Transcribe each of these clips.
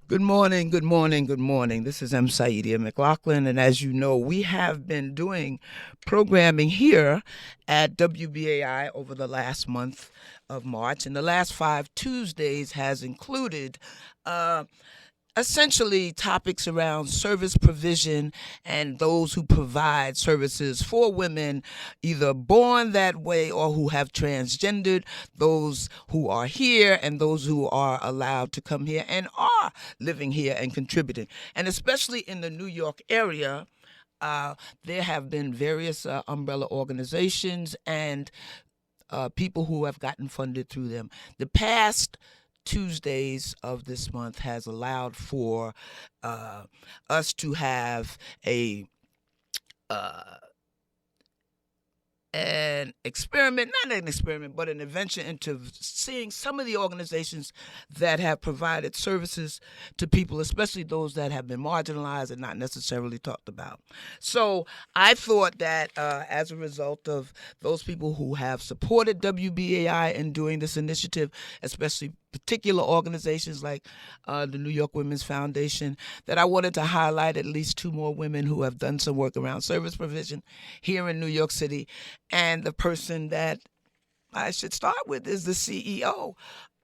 Good morning, good morning, good morning. This is M. Saidia McLaughlin, and as you know, we have been doing programming here at WBAI over the last month of March, and the last 5 Tuesdays has included uh, essentially topics around service provision and those who provide services for women either born that way or who have transgendered, those who are here and those who are allowed to come here and are living here and contributing. And especially in the New York area, there have been various umbrella organizations and people who have gotten funded through them. The past Tuesdays of this month has allowed for uh, us to have a uh, an experiment, not an experiment, but an adventure into seeing some of the organizations that have provided services to people, especially those that have been marginalized and not necessarily talked about. So I thought that as a result of those people who have supported WBAI in doing this initiative, especially particular organizations like the New York Women's Foundation, that I wanted to highlight at least two more women who have done some work around service provision here in New York City. And the person that I should start with is the CEO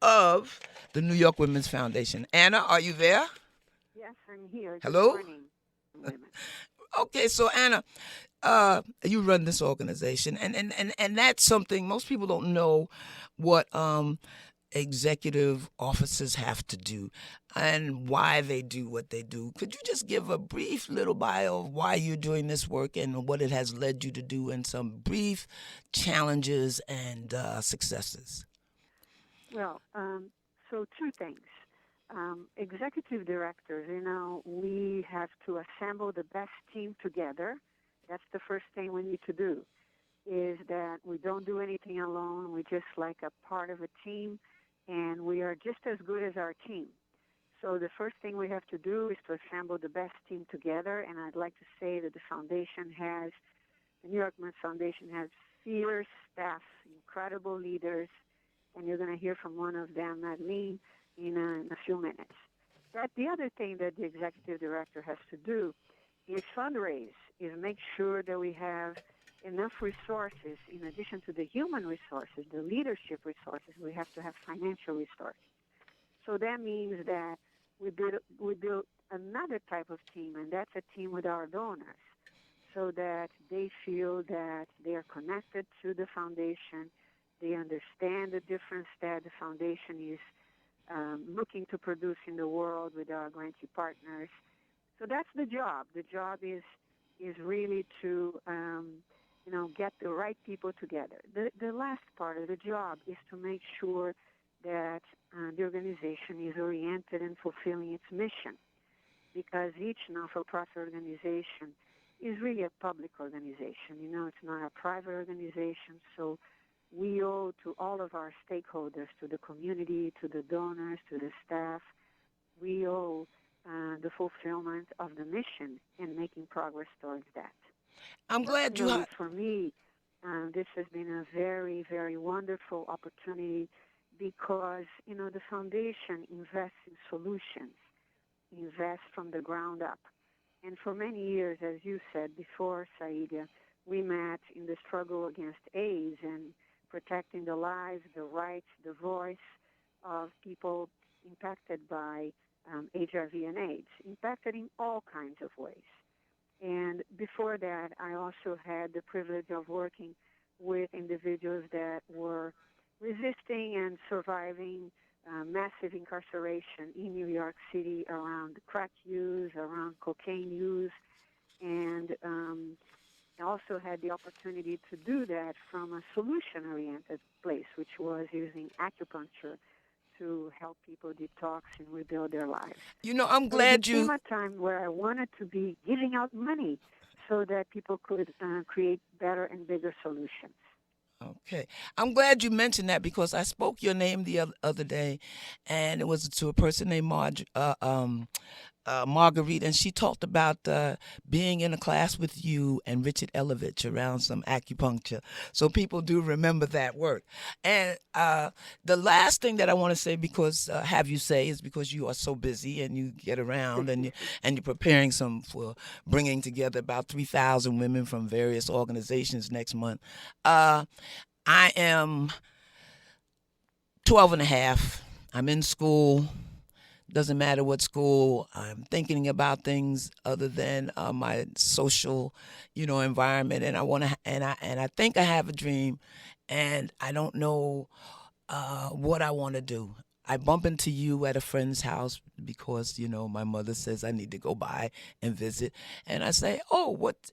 of the New York Women's Foundation. Anna, are you there? Yes, I'm here. Good Hello? morning, women. Okay, so Anna, you run this organization, and that's something most people don't know what executive officers have to do and why they do what they do. Could you just give a brief little bio of why you're doing this work and what it has led you to do and some brief challenges and successes? Well, so two things. Executive directors, we have to assemble the best team together. That's the first thing we need to do, is that we don't do anything alone. We're just like a part of a team, and we are just as good as our team. So the first thing we have to do is to assemble the best team together, and I'd like to say that the New York Men's Foundation has fierce staff, incredible leaders, and you're going to hear from one of them, Madeline, in a few minutes. But the other thing that the executive director has to do is fundraise, is make sure that we have enough resources. In addition to the human resources, the leadership resources, we have to have financial resources. So that means that we build another type of team, and that's a team with our donors, so that they feel that they are connected to the foundation. They understand the difference that the foundation is looking to produce in the world with our grantee partners. So that's the job. The job is really to get the right people together. The last part of the job is to make sure that the organization is oriented and fulfilling its mission, because each not-for-profit organization is really a public organization. It's not a private organization, so we owe to all of our stakeholders, to the community, to the donors, to the staff, we owe the fulfillment of the mission and making progress towards that. I'm glad you. Personally, for me, this has been a very, very wonderful opportunity because, the foundation invests in solutions, invests from the ground up. And for many years, as you said before, Saidia, we met in the struggle against AIDS and protecting the lives, the rights, the voice of people impacted by HIV and AIDS, impacted in all kinds of ways. And before that, I also had the privilege of working with individuals that were resisting and surviving massive incarceration in New York City around crack use, around cocaine use, and I also had the opportunity to do that from a solution-oriented place, which was using acupuncture to help people detox and rebuild their lives. I'm But it glad became you. a time where I wanted to be giving out money so that people could create better and bigger solutions. Okay. I'm glad you mentioned that because I spoke your name the other day, and it was to a person named Marguerite, and she talked about being in a class with you and Richard Elovitch around some acupuncture. So people do remember that work. And the last thing that I want to say, because have you say, is because you are so busy and you get around and you're preparing some for bringing together about 3,000 women from various organizations next month. I am 12 and a half. I'm in school. Doesn't matter what school. I'm thinking about things other than my social, environment. And I want to, and I think I have a dream, and I don't know what I want to do. I bump into you at a friend's house because, my mother says I need to go by and visit. And I say, oh, what,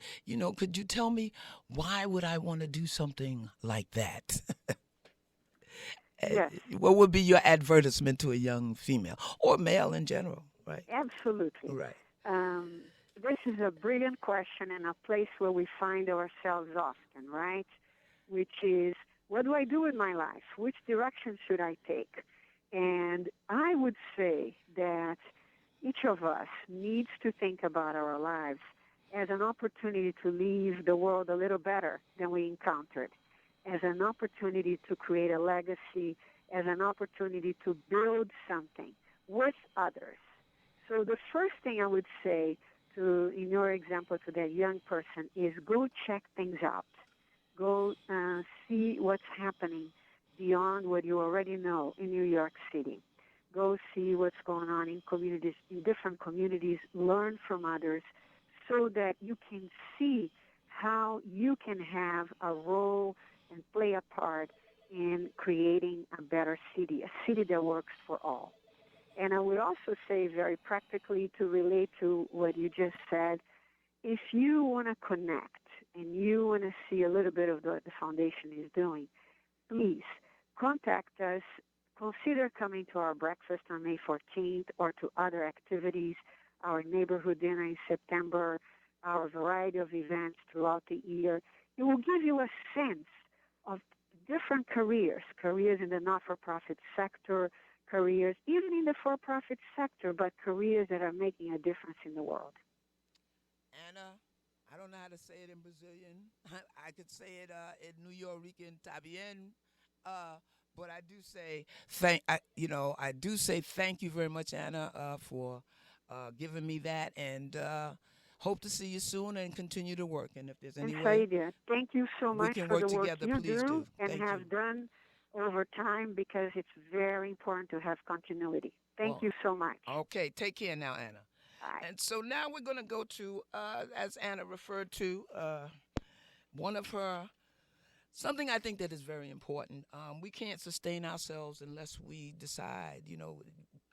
could you tell me why would I want to do something like that? Yes, What would be your advertisement to a young female or male in general? Right. absolutely. Right. Um, this is a brilliant question and a place where we find ourselves often, right? Which is, what do I do with my life? Which direction should I take? And I would say that each of us needs to think about our lives as an opportunity to leave the world a little better than we encountered, as an opportunity to create a legacy, as an opportunity to build something with others. So the first thing I would say to, in your example, to that young person is go check things out. Go see what's happening beyond what you already know in New York City. Go see what's going on in communities, in different communities. Learn from others, so that you can see how you can have a role and play a part in creating a better city, a city that works for all. And I would also say very practically, to relate to what you just said, if you want to connect and you want to see a little bit of what the foundation is doing, please contact us. Consider coming to our breakfast on May 14th or to other activities, our neighborhood dinner in September, our variety of events throughout the year. It will give you a sense of different careers in the not-for-profit sector, careers even in the for-profit sector, but careers that are making a difference in the world. Anna, I don't know how to say it in Brazilian. I could say it in New Yorican, tá bien. Uh, but I do say I do say thank you very much, Anna, for giving me that, and hope to see you soon and continue to work. And if there's And any way Saida, thank you so we much can for work the work together, you please do do. and Thank you. have done over time, because it's very important to have continuity. Thank Well, you so much. okay. Take care now, Anna. Bye. And so now we're going to go to, as Anna referred to, one of her something I think that is very important. We can't sustain ourselves unless we decide.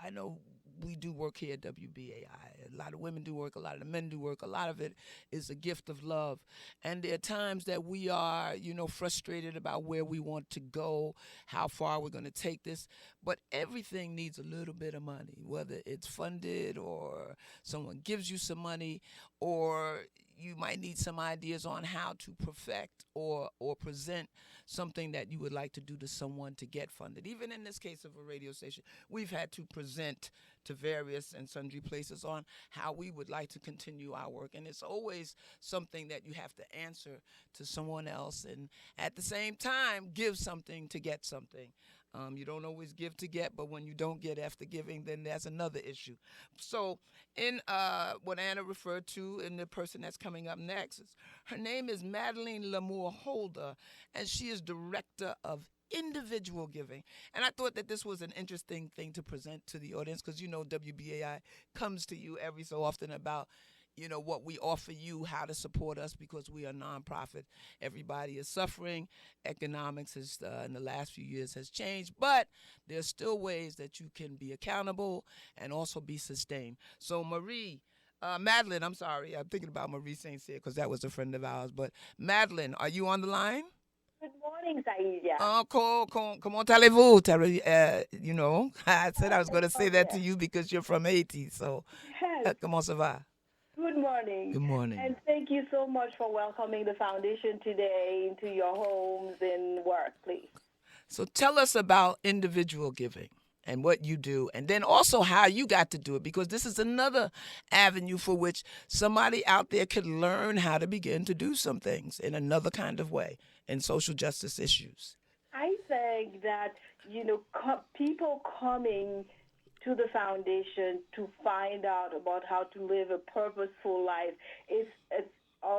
I know we do work here at WBAI. A lot of women do work, a lot of the men do work. A lot of it is a gift of love. And there are times that we are, frustrated about where we want to go, how far we're going to take this. But everything needs a little bit of money, whether it's funded or someone gives you some money, or you might need some ideas on how to perfect or present something that you would like to do to someone to get funded. Even in this case of a radio station, we've had to present to various and sundry places on how we would like to continue our work. And it's always something that you have to answer to someone else, and at the same time give something to get something. You don't always give to get, but when you don't get after giving, then that's another issue. So, in what Anna referred to, in the person that's coming up next, her name is Madeline Lamour Holder, and she is director of individual giving. And I thought that this was an interesting thing to present to the audience, because WBAI comes to you every so often about what we offer you, how to support us, because we are nonprofit. Everybody is suffering. Economics has in the last few years has changed, but there's still ways that you can be accountable and also be sustained. So Madeline, I'm sorry, I'm thinking about Marie St. Cyr because that was a friend of ours. But Madeline, are you on the line? Good morning, Zaida. Comment allez-vous? I said I was going to say that to Okay. you because you're from Haiti. So, Yes. comment ça va? Good morning. Good morning. And thank you so much for welcoming the foundation today into your homes and work, please. So tell us about individual giving and what you do, and then also how you got to do it, because this is another avenue for which somebody out there could learn how to begin to do some things in another kind of way in social justice issues. I think that, people coming to the foundation to find out about how to live a purposeful life, it's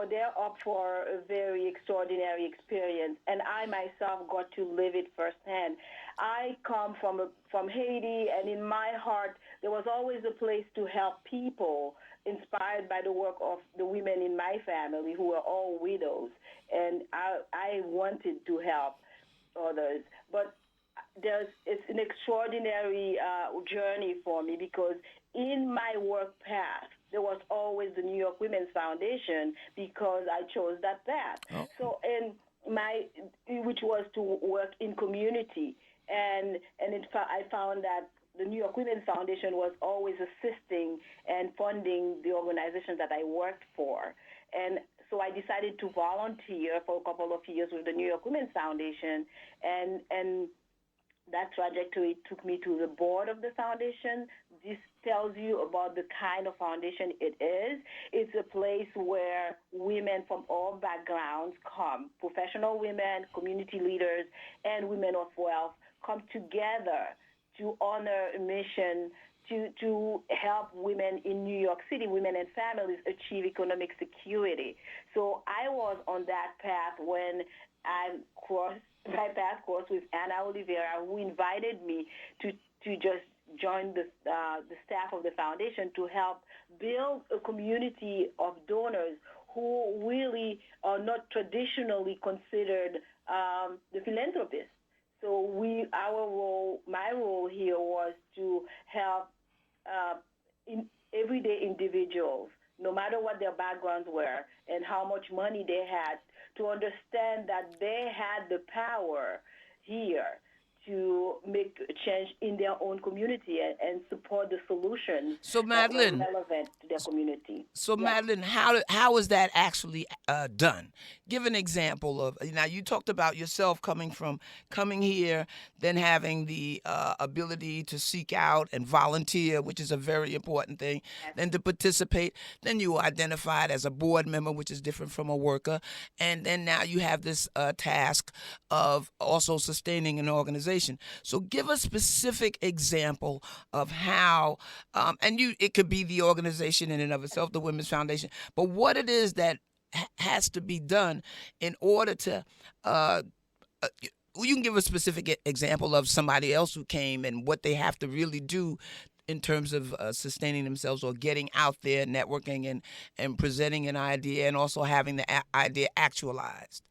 they're up for a very extraordinary experience, and I myself got to live it firsthand. I come from Haiti, and in my heart, there was always a place to help people, inspired by the work of the women in my family who were all widows, and I wanted to help others. But it's an extraordinary journey for me, because in my work path there was always the New York Women's Foundation, because I chose that path. Oh. So which was to work in community, and I found that the New York Women's Foundation was always assisting and funding the organizations that I worked for, and so I decided to volunteer for a couple of years with the New York Women's Foundation, and that trajectory took me to the board of the foundation. This tells you about the kind of foundation it is. It's a place where women from all backgrounds come, professional women, community leaders, and women of wealth come together to honor a mission to help women in New York City, women and families, achieve economic security. So I was on that path when I crossed my path course with Anna Oliveira, who invited me to just join the staff of the foundation to help build a community of donors who really are not traditionally considered the philanthropists. So my role here was to help in everyday individuals, no matter what their backgrounds were and how much money they had, to understand that they had the power here to make a change in their own community and support the solutions So, that were Madeline, relevant to their community. So, Yeah. Madeline, how is that actually done? Give an example of. Now, you talked about yourself coming here, then having the ability to seek out and volunteer, which is a very important thing. Yes. Then to participate. Then you were identified as a board member, which is different from a worker. And then now you have this task of also sustaining an organization. So, give a specific example of how, it could be the organization in and of itself, the Women's Foundation, but what it is that has to be done in order to. You can give a specific example of somebody else who came and what they have to really do in terms of sustaining themselves or getting out there, networking and presenting an idea, and also having the idea actualized.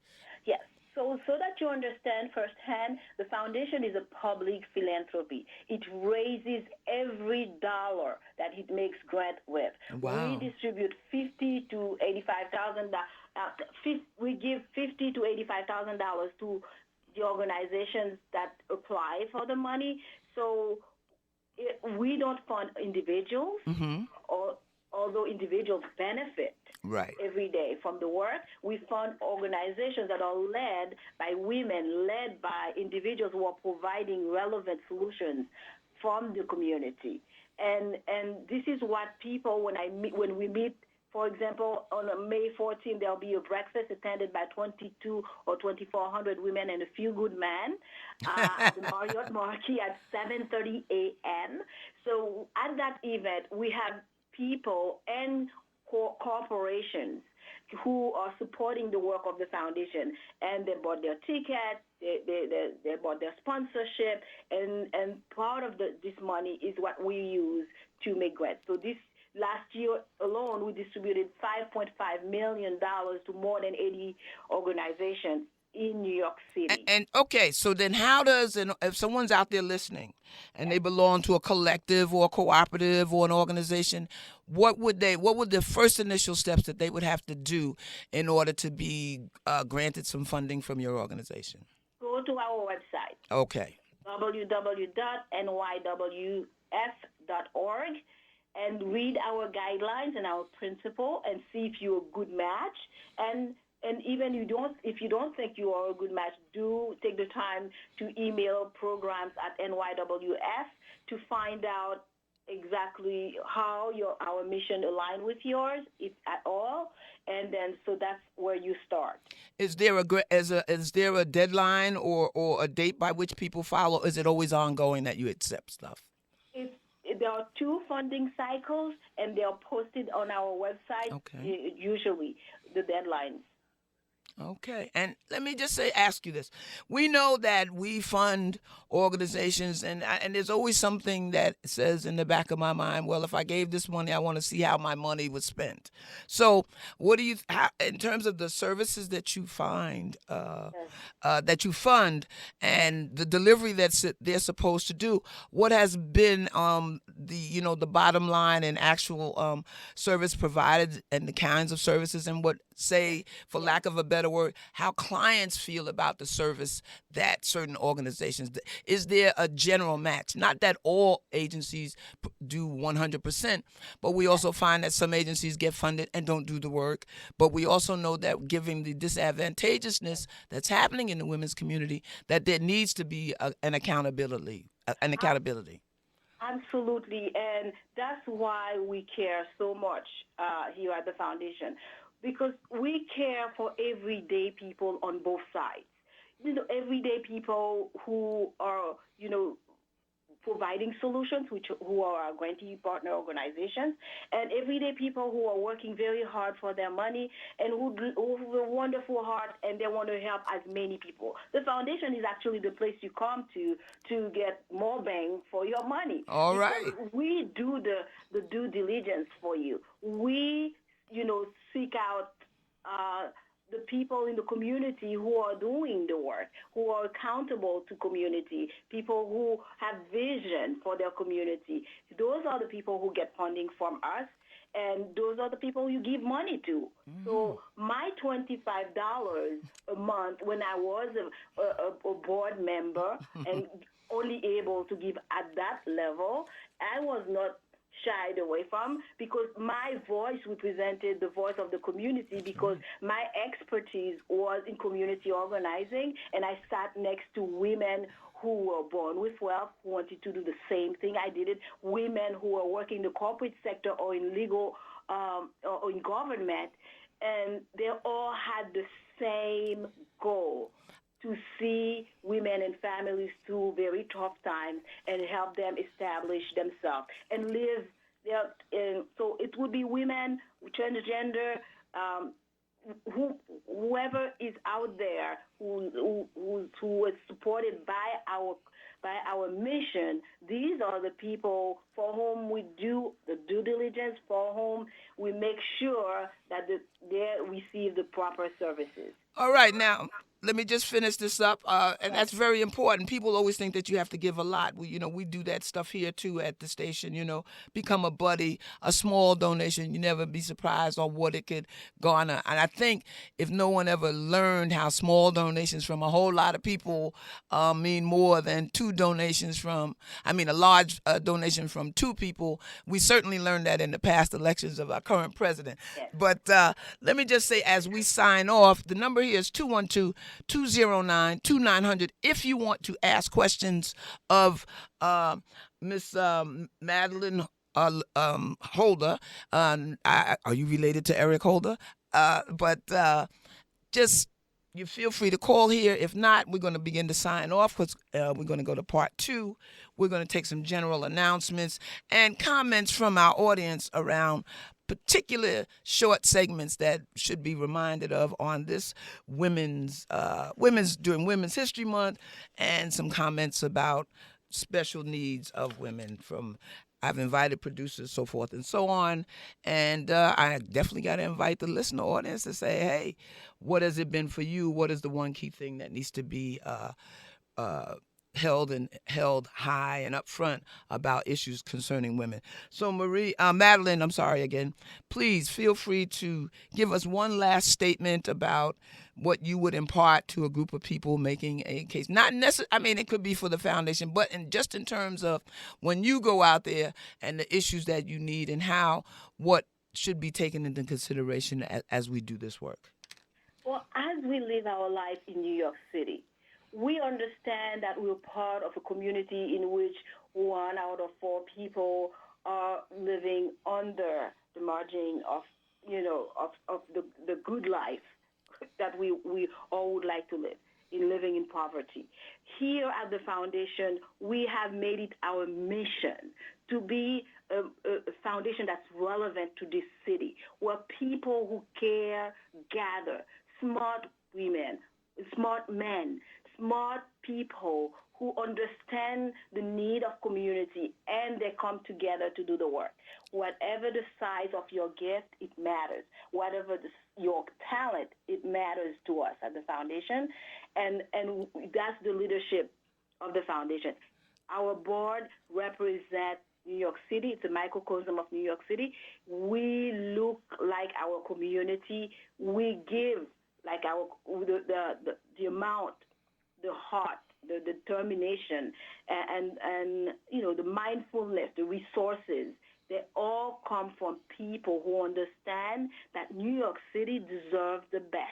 Yes. So that you understand firsthand, the foundation is a public philanthropy. It raises every dollar that it makes grant with. Wow. We distribute $50,000 to $85,000. We give $50,000 to $85,000 to the organizations that apply for the money. So we don't fund individuals, although individuals benefit Right. every day from the work. We fund organizations that are led by women, led by individuals who are providing relevant solutions from the community. And this is what people, when we meet, for example, on May 14th, there'll be a breakfast attended by 22 or 2,400 women and a few good men at the Marriott Marquis at 7:30 a.m. So at that event, we have people and corporations who are supporting the work of the foundation, and they bought their ticket, they bought their sponsorship, and part of this money is what we use to make grants. So this last year alone, we distributed $5.5 million to more than 80 organizations in New York City. And okay, so then how does, if someone's out there listening and they belong to a collective or a cooperative or an organization, what would the first initial steps that they would have to do in order to be granted some funding from your organization? Go to our website. Okay. www.nywf.org and read our guidelines and our principle and see if you're a good match. And even if you don't think you are a good match, do take the time to email programs at NYWF to find out exactly how our mission align with yours, if at all, and then so that's where you start. Is there is there a deadline or a date by which people follow? Is it always ongoing that you accept stuff? It's, there are 2 funding cycles, and they are posted on our website. Okay. Usually, the deadlines. Okay, and let me just ask you this: we know that we fund organizations, and there's always something that says in the back of my mind, well, if I gave this money, I want to see how my money was spent. So, what do you, in terms of the services that you find, that you fund, and the delivery that they're supposed to do? What has been the bottom line and actual service provided, and the kinds of services, and what, say, for lack of a better word, how clients feel about the service that certain organizations, is there a general match? Not that all agencies do 100%, but we also find that some agencies get funded and don't do the work. But we also know that given the disadvantageousness that's happening in the women's community, that there needs to be an accountability. Absolutely, and that's why we care so much here at the foundation, because we care for everyday people on both sides. Everyday people who are, providing solutions, who are our grantee partner organizations, and everyday people who are working very hard for their money and who have a wonderful heart and they want to help as many people. The foundation is actually the place you come to get more bang for your money. All right. We do the due diligence for you. We, seek out the people in the community who are doing the work, who are accountable to community, people who have vision for their community. Those are the people who get funding from us, and those are the people you give money to. Mm-hmm. So my $25 a month, when I was a board member and only able to give at that level, I was not shied away from, because my voice represented the voice of the community, because my expertise was in community organizing, and I sat next to women who were born with wealth, who wanted to do the same thing I did it, women who were working in the corporate sector or in legal or in government, and they all had the same goal: to see women and families through very tough times and help them establish themselves and live there. So it would be women, transgender, whoever is out there who is supported by our mission. These are the people for whom we do the due diligence, for whom we make sure that they receive the proper services. All right, now let me just finish this up, and that's very important. People always think that you have to give a lot. We do that stuff here too at the station. Become a buddy, a small donation. You never be surprised on what it could garner. And I think if no one ever learned how small donations from a whole lot of people mean more than a large donation from 2 people, we certainly learned that in the past elections of our current president. Yes. But let me just say, as we sign off, the number here is 212-209-2900. If you want to ask questions of Miss Madeline Holder, are you related to Eric Holder? But just you feel free to call here. If not, we're going to begin to sign off, because we're going to go to part 2. We're going to take some general announcements and comments from our audience around particular short segments that should be reminded of on this women's during Women's History Month, and some comments about special needs of women I've invited producers, so forth and so on. And I definitely got to invite the listener audience to say, hey, what has it been for you? What is the one key thing that needs to be held high and up front about issues concerning women? So Madeline, I'm sorry again, please feel free to give us one last statement about what you would impart to a group of people making a case. Not necessarily, it could be for the foundation, but just in terms of when you go out there and the issues that you need, and what should be taken into consideration as we do this work. Well, as we live our life in New York City, we understand that we're part of a community in which 1 out of 4 people are living under the margin of, of the good life that we all would like to live, in living in poverty. Here at the foundation, we have made it our mission to be a foundation that's relevant to this city, where people who care gather, smart women, smart men, smart people who understand the need of community, and they come together to do the work. Whatever the size of your gift, it matters. Whatever your talent, it matters to us at the foundation, and that's the leadership of the foundation. Our board represents New York City. It's a microcosm of New York City. We look like our community. We give like our the amount, the heart, the determination, and the mindfulness, the resources. They all come from people who understand that New York City deserves the best.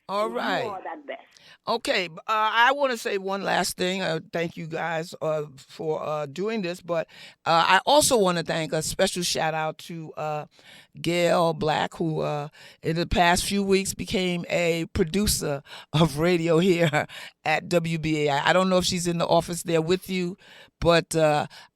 All And you right. are that best. Okay, I want to say one last thing. Thank you guys for doing this, but I also want to thank a special shout out to Gael Black, who in the past few weeks became a producer of radio here at WBAI. I don't know if she's in the office there with you, but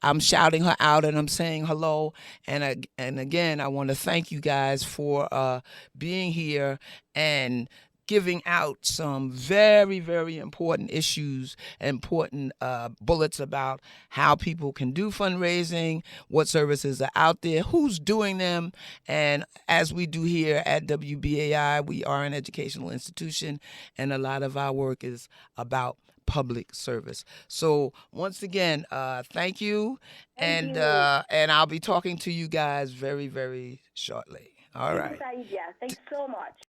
I'm shouting her out and I'm saying hello. And again, I want to thank you guys for being here and giving out some very, very important issues, important bullets about how people can do fundraising, what services are out there, who's doing them. And as we do here at WBAI, we are an educational institution, and a lot of our work is about public service. So once again, thank you, Thank you. and I'll be talking to you guys very, very shortly. All Thank you, right. Saidia. Thanks so much.